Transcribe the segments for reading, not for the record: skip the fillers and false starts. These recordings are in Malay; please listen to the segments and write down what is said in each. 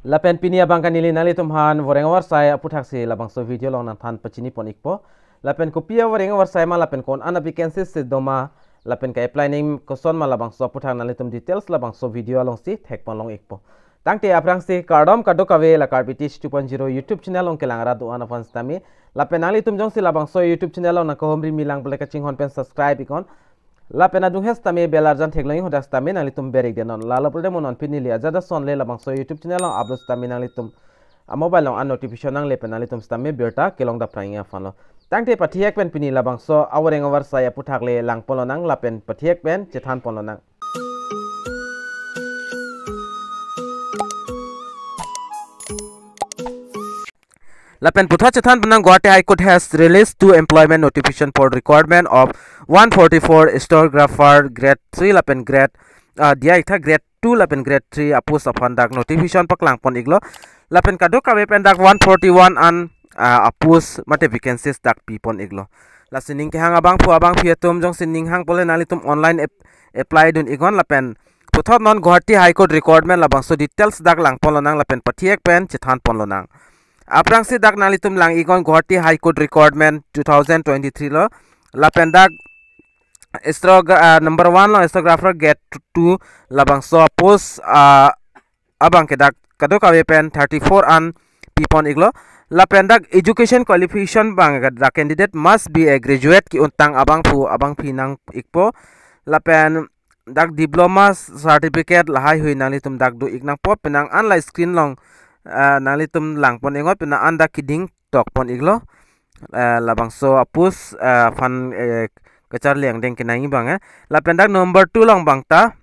Lapen pini abang kanili nali tumhan vorengawar saya APHUTHAK si labangso video long nang than pachini pon ikpo. Lapen kopia vorengawar saya ma lapen kon ana vacancy si doma lapen ka apply ning koson ma labangso APHUTHAK nali tum details labangso video long si thek pon long ikpo. Tangte aprang si KARDOM kado kawe la KARBITISH 2.0 YouTube channel long kelangara do ana fans tami. Lapen nali tum jong si labangso YouTube channel long na kohomri milang boleh kaching hon pen subscribe ikon. Lapen adung hes tami belarjan theklangi hodas tami nali tum berik denon lala pulde monon pinili aja da son le labangso YouTube channel long upload tami nali tum mobile long an notification nang le pen nali tum tami berta kelong da prangya fano tangte pathiek pen pini labangso awreng awar saya APHUTHAK le lang polo nang lapen pathiek pen chethan polo nang Lapen Putha Chethan Penang Gauhati High Court has released 2 employment notification for requirement of 144 stenographer grade 3 lapen grade dia itha grade 2 lapen grade 3 apus aphandak notification paklang pon iglo lapen kado kawe pendak 141 an apus mate vacancies dak pipon iglo la sining ke hang abang pu abang phietum jong sining hang pole nali tum online apply dun igon lapen Putha non Gauhati High Court requirement labang so details dak lang pon lonang lapen pathiek pen Chethan pon lonang Aprang si dak nalitum lang ikon Gauhati High Court Requirement 2023 lo lapen dak number 1 lo stenographer get 2 labang so post abang ke dak kado kawe pen 34 an pipon iglo lapen dak education qualification bang dak candidate must be a graduate ki untang abang pinang ikpo lapen dak diploma certificate lahai hui nalitum dak du iknang pop penang online screen long nalitum lang pon ingot pina anda kiding tok pon iglo labangso apus fan kecar liang deng kenangi bang la pendak number 2 long bangta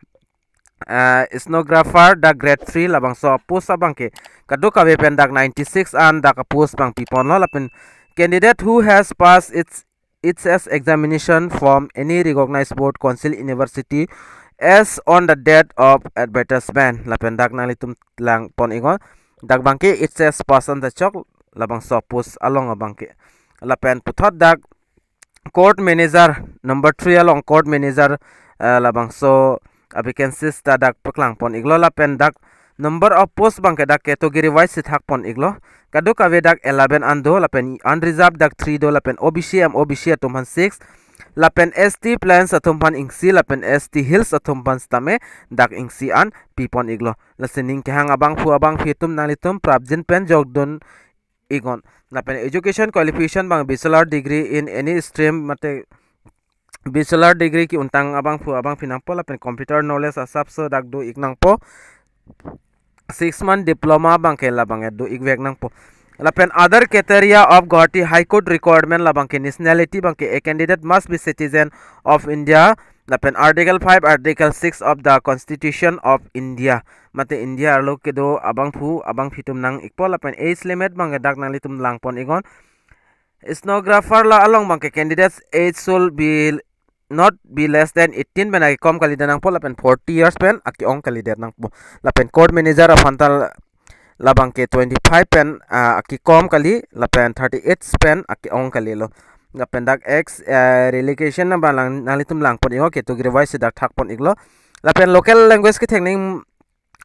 stenographer da grade 3 labangso apus abang ke kadu kawe pendak 96 an da apus bang pipon lo lapen candidate who has passed its examination from any recognized board council university as on the date of advertisement la pendak nalitum lang pon ingot dak bangke it says person the chok labang sopus along abangke lapen puthot dak court manager number 3 along court manager labang so vacancies ta dak paklang pon iglo lapen dak number of post bangke dak category wise thak pon iglo kadu kawe dak 11 ando lapen unreserved dak 3 do lapen OBC atumhan 6 lapen ST plans atumpan ingsi lapen ST hills atumpan stame dak ingsi an pipon iglo listening ke hang abang pu abang fitum nalitum prabjin pen jogdon igon lapen education qualification bang bachelor degree in any stream mate bachelor degree ki untang abang pu abang finampo lapen computer knowledge asap so dak do iknang po 6 month diploma bang ke labang do igwek nang po lapen other criteria of Gauhati High Court requirement labang ke nationality bang ke a candidate must be citizen of India lapen article 5 article 6 of the constitution of India mate India lo ke do abang fitum nang ikpo lapen age limit bang dak nang litum lang pon igon stenographer la along bang ke candidates age should be not be less than 18 ben ay kom kalida nang po lapen 40 years pen aki ong kalida nang po lapen court manager of antal labang ke 25 pen aki kom kali lapen 38 pen aki ong kali lo lapen dak x relegation na balang nalitum lang pon ingo ke to revise dak thak pon iglo lapen local language ke thekning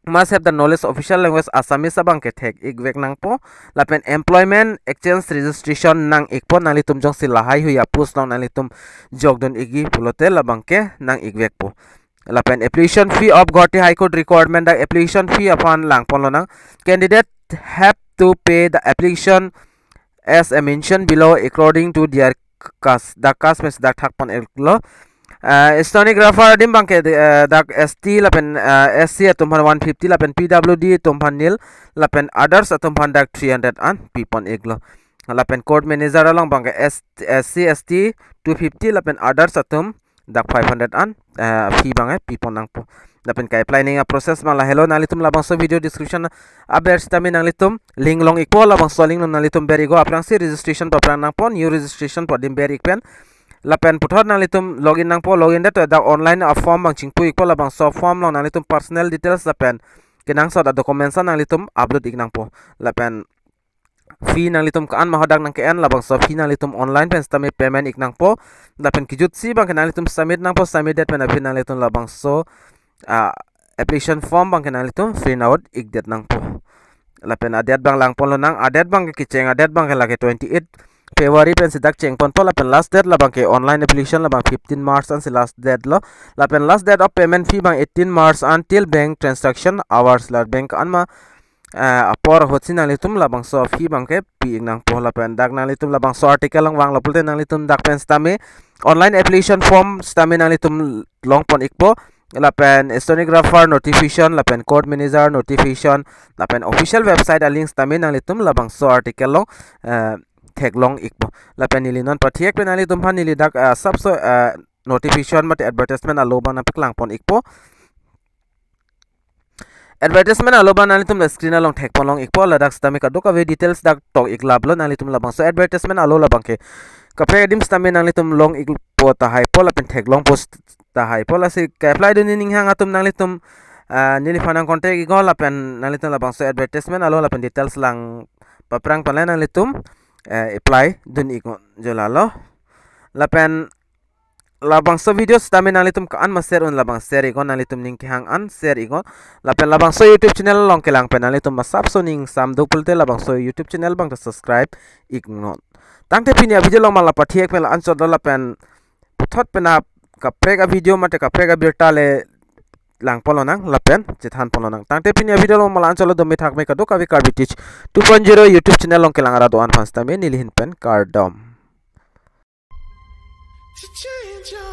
must have the knowledge official language Assamese abang ke thek igwek nang po lapen employment exchange registration nang ikpo nalitum jong silahai huya post nang nalitum jogdon igi pulote labang ke nang igwek po lapen application fee of Gauhati High Court requirement the application fee upon lang pon nang candidate have to pay the application as mentioned below according to their caste the caste means dak thak pon eklo stenographer dim bangke dak ST lapen SC atumpan 150 lapen PWD tumpan nil lapen others atumpan dak 300 an pipon eklo lapen court manager along bangke SC ST 250 lapen others atum dak 500 an fee bangai pipon nang po dapen kai apply ning process mala hello nalitum labang so video description aber stami nalitum link long ikpo labang so link nalitum berigo aprang si registration to aprang nang po new registration to dim berik pen lapen puthot nalitum login nang po login dat da online form bang chingpu ikpo labang so form long nalitum personal details lapen kinang so da documents nalitum upload iknang po lapen fee nang litum kaan mahodak nang keen labang so fee nang litum online pen stami payment iknang po lapen kijut si bang nang litum submit nang po submit dat pen nang litum labang so application form bang nang litum fill out ikdet nang po lapen adet bang lang pon lo nang adet bang ke kicheng adet bang ke lage 28 February pen sidak cheng pon to lapen last date labang ke online application labang 15 March an si last date lo lapen last date of payment fee bang 18 March until bank transaction hours la bank anma apor hotsin nang litum labang so fee bang ke pi nang po lapen dak nang litum labang so article lang wang lapulte nang litum dak pen stame online application form stame nang litum long pon ikpo lapen Stenographer notification lapen code manager notification lapen official website a link stame nang litum labang so article long thek long ikpo lapen nili non pathiek pen ali tum han nili dak subso notification mate advertisement aloban na piklang pon ikpo advertisement aloban nali tum la screen along thek pon long ikpo la dak stame ka doka ve details dak tok iklab lo nali tum labang so advertisement alo labang ke kapre dim stame nali tum long ikpo ta hai po lapen thek long post ta hai po la se ka apply dun ning hang atum nali tum nili fanang contact igol lapen nali tum labang so advertisement alo lapen details lang paprang palen nali tum apply dun ikon jolalo lapen labang so video stame nali tum kan ma share un labang share ikon nali tum ning hang an share ikon lapen labang so YouTube channel long kelang pen nali tum masap so ning sam do pulte labang so YouTube channel bang to subscribe iknon tangte pinia video long mala pathiek pel answer do lapen puthot pena kaprega video mate kaprega birtale lang polonang lapen chithan polonang tangte pinia video long mala answer do mithak me kado kavi karbi teach 2.0 YouTube channel long kelang ara do an fans tame nilihin pen KARDOM to change your